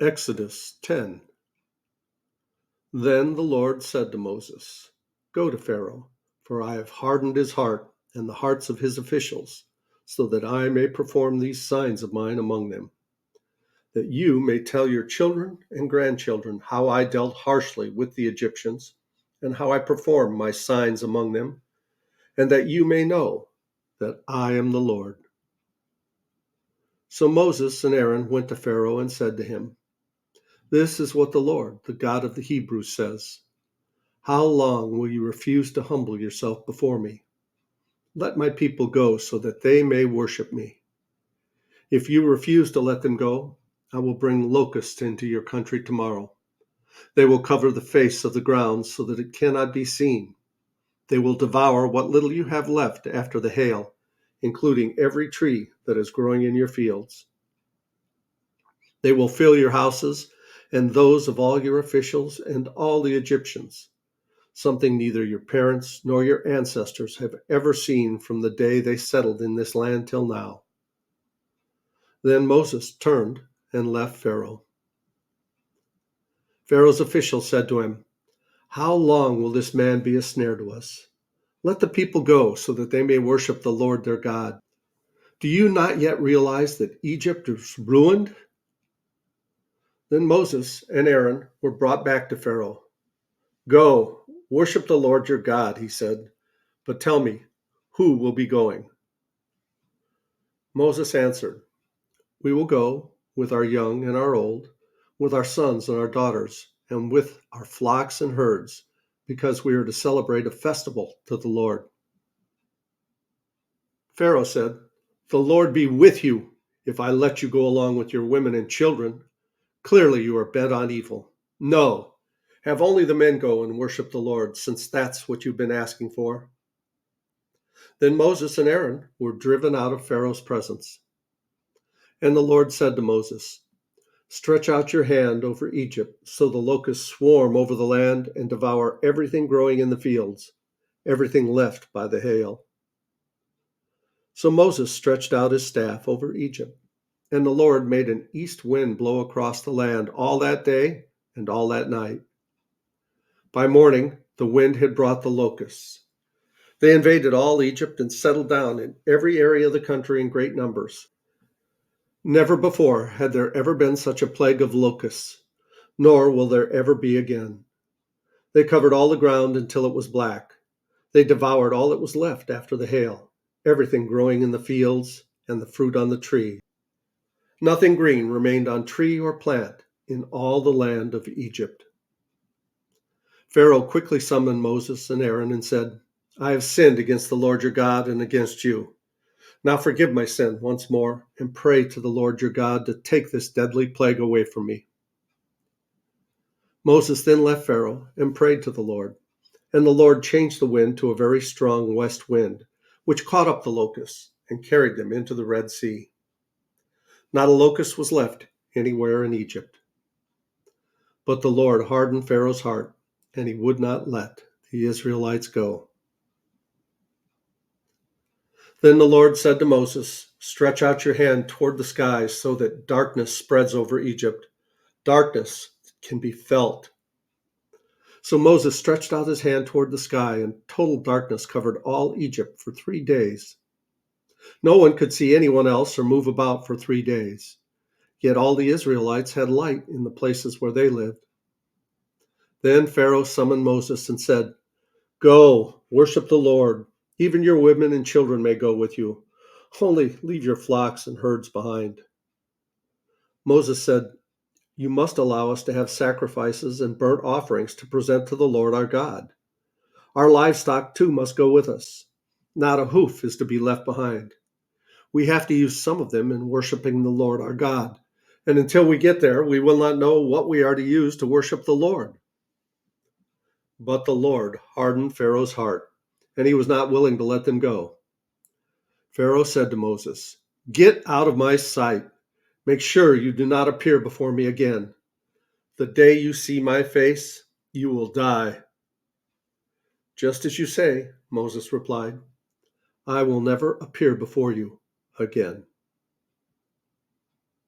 Exodus 10. Then the Lord said to Moses, "Go to Pharaoh, for I have hardened his heart and the hearts of his officials, so that I may perform these signs of mine among them, that you may tell your children and grandchildren how I dealt harshly with the Egyptians, and how I performed my signs among them, and that you may know that I am the Lord." So Moses and Aaron went to Pharaoh and said to him, "This is what the Lord, the God of the Hebrews, says. How long will you refuse to humble yourself before me? Let my people go so that they may worship me. If you refuse to let them go, I will bring locusts into your country tomorrow. They will cover the face of the ground so that it cannot be seen. They will devour what little you have left after the hail, including every tree that is growing in your fields. They will fill your houses and those of all your officials and all the Egyptians, something neither your parents nor your ancestors have ever seen from the day they settled in this land till now." Then Moses turned and left Pharaoh. Pharaoh's officials said to him, "How long will this man be a snare to us? Let the people go so that they may worship the Lord their God. Do you not yet realize that Egypt is ruined?" Then Moses and Aaron were brought back to Pharaoh. "Go, worship the Lord your God," he said, "but tell me, who will be going?" Moses answered, "We will go with our young and our old, with our sons and our daughters, and with our flocks and herds, because we are to celebrate a festival to the Lord." Pharaoh said, "The Lord be with you if I let you go along with your women and children. Clearly you are bent on evil. No, have only the men go and worship the Lord, since that's what you've been asking for." Then Moses and Aaron were driven out of Pharaoh's presence. And the Lord said to Moses, "Stretch out your hand over Egypt, so the locusts swarm over the land and devour everything growing in the fields, everything left by the hail." So Moses stretched out his staff over Egypt, and the Lord made an east wind blow across the land all that day and all that night. By morning, the wind had brought the locusts. They invaded all Egypt and settled down in every area of the country in great numbers. Never before had there ever been such a plague of locusts, nor will there ever be again. They covered all the ground until it was black. They devoured all that was left after the hail, everything growing in the fields and the fruit on the tree. Nothing green remained on tree or plant in all the land of Egypt. Pharaoh quickly summoned Moses and Aaron and said, "I have sinned against the Lord your God and against you. Now forgive my sin once more and pray to the Lord your God to take this deadly plague away from me." Moses then left Pharaoh and prayed to the Lord, and the Lord changed the wind to a very strong west wind, which caught up the locusts and carried them into the Red Sea. Not a locust was left anywhere in Egypt. But the Lord hardened Pharaoh's heart, and he would not let the Israelites go. Then the Lord said to Moses, "Stretch out your hand toward the sky so that darkness spreads over Egypt. Darkness can be felt." So Moses stretched out his hand toward the sky, and total darkness covered all Egypt for 3 days. No one could see anyone else or move about for 3 days. Yet all the Israelites had light in the places where they lived. Then Pharaoh summoned Moses and said, "Go, worship the Lord. Even your women and children may go with you. Only leave your flocks and herds behind." Moses said, "You must allow us to have sacrifices and burnt offerings to present to the Lord our God. Our livestock too must go with us. Not a hoof is to be left behind. We have to use some of them in worshiping the Lord our God. And until we get there, we will not know what we are to use to worship the Lord." But the Lord hardened Pharaoh's heart, and he was not willing to let them go. Pharaoh said to Moses, "Get out of my sight. Make sure you do not appear before me again. The day you see my face, you will die." "Just as you say," Moses replied. "I will never appear before you again."